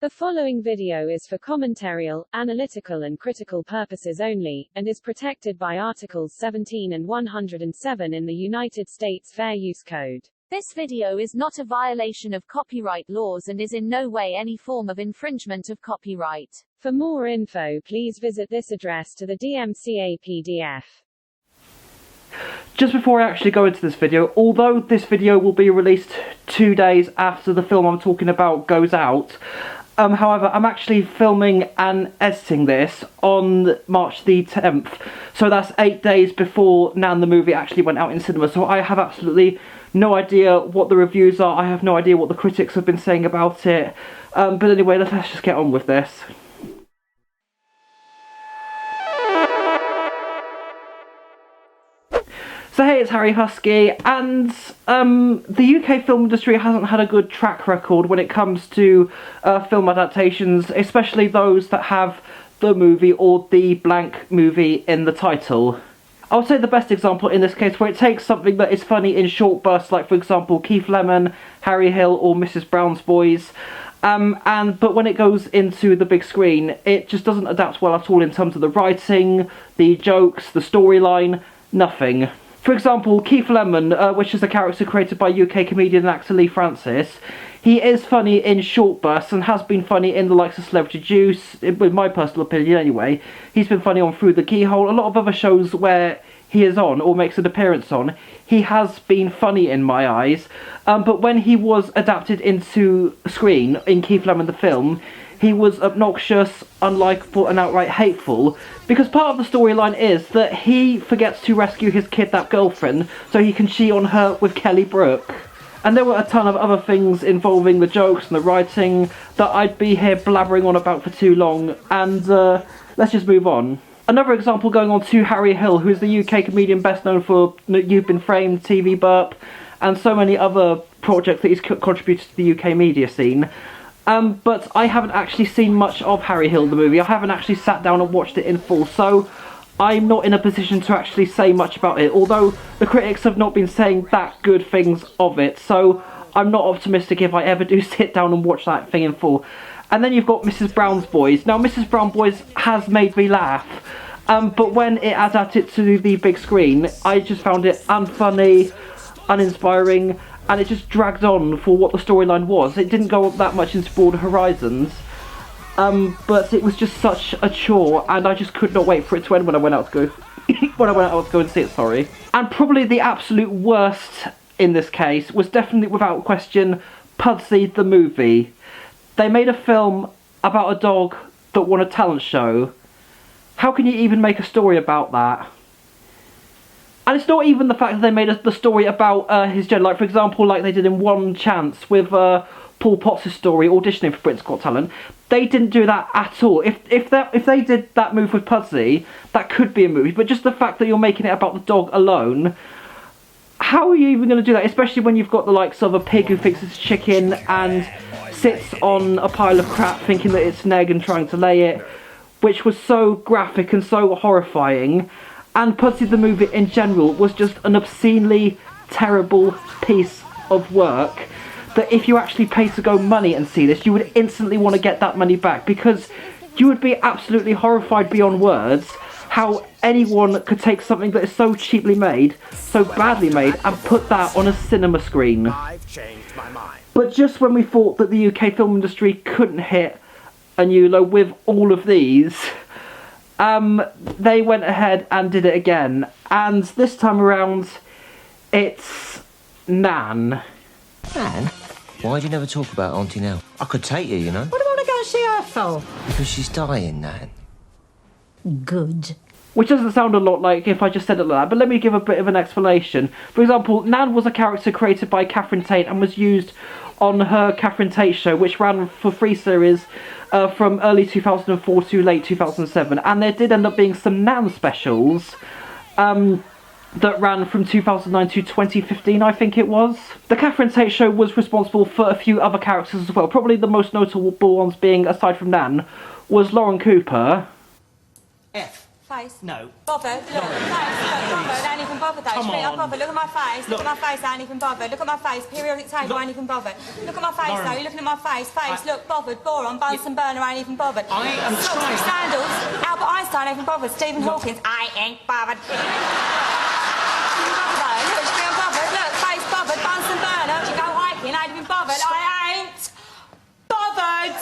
The following video is for commentarial, analytical and critical purposes only, and is protected by Articles 17 and 107 in the United States Fair Use Code. This video is not a violation of copyright laws and is in no way any form of infringement of copyright. For more info, please visit this address to the DMCA PDF. Just before I actually go into this video, although this video will be released 2 days after the film I'm talking about goes out, however, I'm actually filming and editing this on March the 10th, so that's 8 days before Nan the movie actually went out in cinema, so I have absolutely no idea what the reviews are, I have no idea what the critics have been saying about it, but anyway, let's just get on with this. So hey, it's Harry Husky, and the UK film industry hasn't had a good track record when it comes to film adaptations, especially those that have the movie or the blank movie in the title. I would say the best example in this case where it takes something that is funny in short bursts, like for example Keith Lemon, Harry Hill or Mrs. Brown's Boys, but when it goes into the big screen, it just doesn't adapt well at all in terms of the writing, the jokes, the storyline, nothing. For example, Keith Lemon, which is a character created by UK comedian and actor Lee Francis, he is funny in short bursts and has been funny in the likes of Celebrity Juice, in my personal opinion anyway. He's been funny on Through the Keyhole, a lot of other shows where he is on or makes an appearance on. He has been funny in my eyes, but when he was adapted into screen in Keith Lemon the film, he was obnoxious, unlikable and outright hateful, because part of the storyline is that he forgets to rescue his kidnapped girlfriend so he can cheat on her with Kelly Brook. And there were a ton of other things involving the jokes and the writing that I'd be here blabbering on about for too long, and let's just move on. Another example going on to Harry Hill, who is the UK comedian best known for You've Been Framed, TV Burp, and so many other projects that he's contributed to the UK media scene. But I haven't actually seen much of Harry Hill the movie. I haven't actually sat down and watched it in full, so I'm not in a position to actually say much about it, although the critics have not been saying that good things of it, so I'm not optimistic if I ever do sit down and watch that thing in full. And then you've got Mrs. Brown's Boys. Now, Mrs. Brown's Boys has made me laugh, but when it adapted to the big screen, I just found it unfunny, uninspiring, and it just dragged on for what the storyline was. It didn't go that much into broader horizons, but it was just such a chore, and I just could not wait for it to end when I went out to go and see it, sorry. And probably the absolute worst in this case was definitely, without question, Pudsey the movie. They made a film about a dog that won a talent show. How can you even make a story about that? And it's not even the fact that they made the story about his gender, like for example, like they did in One Chance with Paul Potts' story auditioning for Britain's Got Talent. They didn't do that at all. If they did that move with Pudsey, that could be a movie, but just the fact that you're making it about the dog alone, how are you even going to do that? Especially when you've got the likes of a pig who thinks it's chicken and sits on a pile of crap thinking that it's an egg and trying to lay it, which was so graphic and so horrifying. And Pudsey the movie in general was just an obscenely terrible piece of work that if you actually paid to go money and see this, you would instantly want to get that money back, because you would be absolutely horrified beyond words how anyone could take something that is so cheaply made, so badly made, and put that on a cinema screen. I've changed my mind. But just when we thought that the UK film industry couldn't hit a new low with all of these, they went ahead and did it again, and this time around, it's Nan. Nan? Why do you never talk about Auntie Nell? I could take you, you know. What do I want to go and see her for? Because she's dying, Nan. Good. Which doesn't sound a lot like if I just said it like that, but let me give a bit of an explanation. For example, Nan was a character created by Catherine Tate and was used on her Catherine Tate show, which ran for 3 series from early 2004 to late 2007, and there did end up being some Nan specials that ran from 2009 to 2015, I think it was. The Catherine Tate show was responsible for a few other characters as well, probably the most notable ones being, aside from Nan, was Lauren Cooper. F. Face. No. Bothered. Look at my face. Look, bothered. I ain't even bothered though. Come Straight up on. bothered. Look at my face. Look at my face. I ain't even bothered. Look at my face. Periodic table. I ain't even bothered. Look at my face Lauren. though. You're looking at my face. Face. Look, bothered. Boron. Bunsen burner. I ain't even bothered. I am Look, trying. Sandals. Albert Einstein. Ain't even bothered. Stephen Hawkins. I ain't bothered. Look, straight up bothered. Look, face bothered. Bunsen burner. You go hiking. I ain't even bothered. I ain't bothered.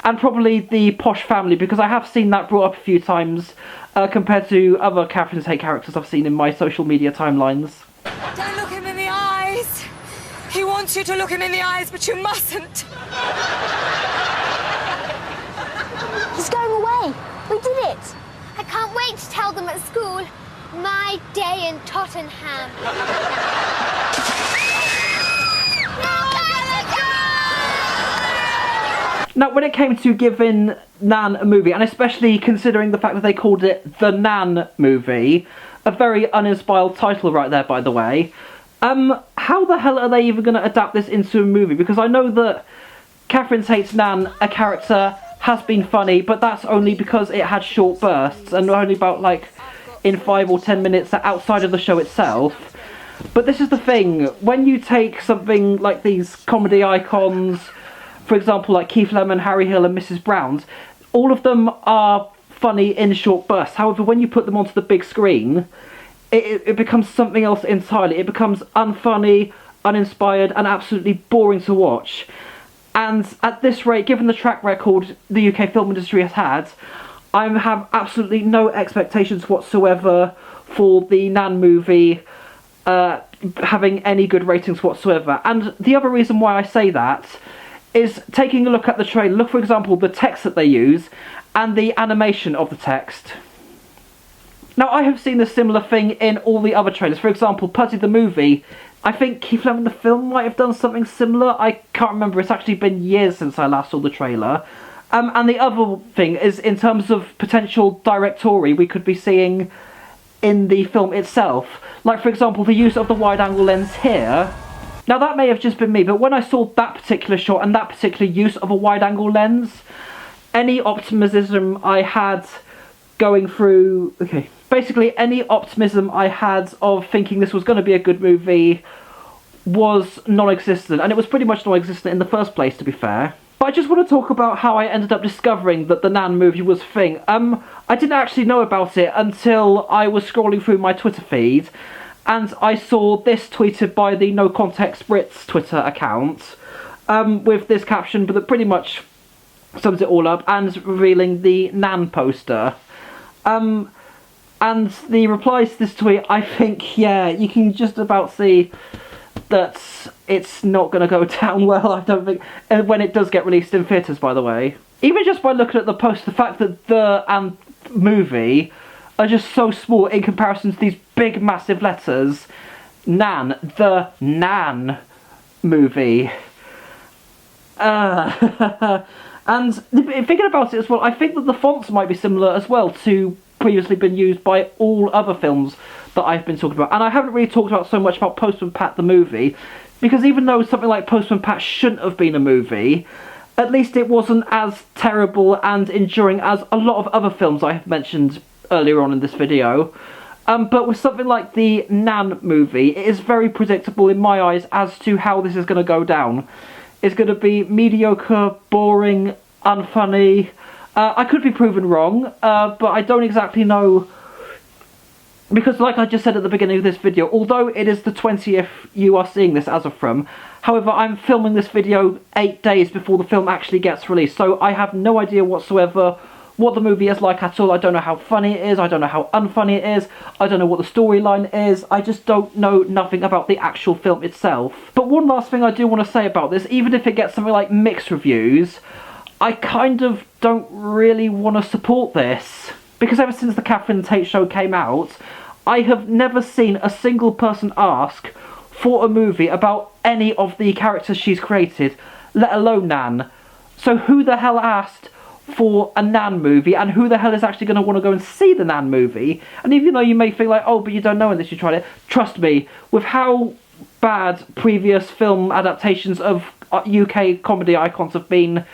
And probably the Posh Family, because I have seen that brought up a few times compared to other Catherine Tate characters I've seen in my social media timelines. Don't look him in the eyes. He wants you to look him in the eyes, but you mustn't. He's going away. We did it. I can't wait to tell them at school. My day in Tottenham. Now, when it came to giving Nan a movie, and especially considering the fact that they called it The Nan Movie, a very uninspired title right there, by the way, how the hell are they even going to adapt this into a movie? Because I know that Catherine Tate's Nan, a character, has been funny, but that's only because it had short bursts, and only about, like, in 5 or 10 minutes outside of the show itself. But this is the thing, when you take something like these comedy icons, for example, like Keith Lemon, Harry Hill and Mrs. Brown's, all of them are funny in short bursts. However, when you put them onto the big screen, it becomes something else entirely. It becomes unfunny, uninspired, and absolutely boring to watch. And at this rate, given the track record the UK film industry has had, I have absolutely no expectations whatsoever for the Nan Movie having any good ratings whatsoever. And the other reason why I say that is taking a look at the trailer. Look, for example, the text that they use and the animation of the text. Now, I have seen a similar thing in all the other trailers. For example, Pudsey the movie, I think Keith Lemon the film might have done something similar. I can't remember. It's actually been years since I last saw the trailer. And the other thing is, in terms of potential directory we could be seeing in the film itself. Like, for example, the use of the wide-angle lens here. Now, that may have just been me, but when I saw that particular shot and that particular use of a wide-angle lens, any optimism I had going through... Okay. Basically, any optimism I had of thinking this was going to be a good movie was non-existent. And it was pretty much non-existent in the first place, to be fair. But I just want to talk about how I ended up discovering that the Nan Movie was a thing. I didn't actually know about it until I was scrolling through my Twitter feed, and I saw this tweeted by the No Context Brits Twitter account, with this caption, but that pretty much sums it all up, and revealing the Nan poster. And the replies to this tweet, I think, yeah, you can just about see that it's not going to go down well, I don't think, when it does get released in theatres, by the way. Even just by looking at the post, the fact that the and movie are just so small in comparison to these big, massive letters. Nan, the Nan Movie. And thinking about it as well, I think that the fonts might be similar as well to previously been used by all other films that I've been talking about. And I haven't really talked about so much about Postman Pat the movie, because even though something like Postman Pat shouldn't have been a movie, at least it wasn't as terrible and enduring as a lot of other films I have mentioned earlier on in this video. But with something like the Nan Movie, it is very predictable in my eyes as to how this is going to go down. It's going to be mediocre, boring, unfunny. I could be proven wrong, but I don't exactly know, because like I just said at the beginning of this video, although it is the 20th you are seeing this as of from, however, I'm filming this video 8 days before the film actually gets released, so I have no idea whatsoever what the movie is like at all. I don't know how funny it is, I don't know how unfunny it is, I don't know what the storyline is, I just don't know nothing about the actual film itself. But one last thing I do want to say about this, even if it gets something like mixed reviews, I kind of don't really want to support this. Because ever since the Catherine Tate show came out, I have never seen a single person ask for a movie about any of the characters she's created, let alone Nan. So who the hell asked for a Nan movie, and who the hell is actually going to want to go and see the Nan movie? And even though you may think like, oh, but you don't know unless you tried it, trust me, with how bad previous film adaptations of UK comedy icons have been,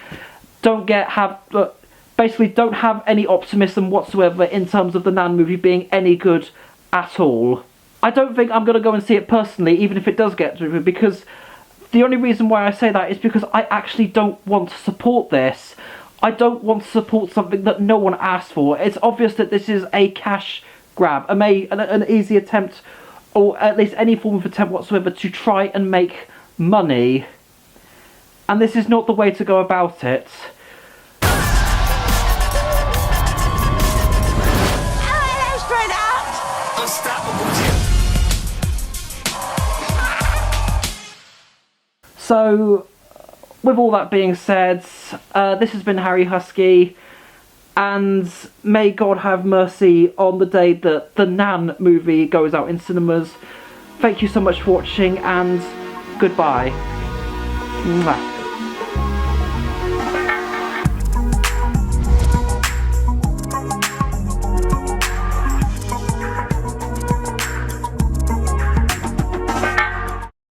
basically don't have any optimism whatsoever in terms of the Nan movie being any good at all. I don't think I'm going to go and see it personally, even if it does get through, because the only reason why I say that is because I actually don't want to support this. I don't want to support something that no one asked for. It's obvious that this is a cash grab, an easy attempt, or at least any form of attempt whatsoever to try and make money. And this is not the way to go about it. Straight out. So, with all that being said, this has been Harry Husky, and may God have mercy on the day that the Nan movie goes out in cinemas. Thank you so much for watching, and goodbye. Mwah.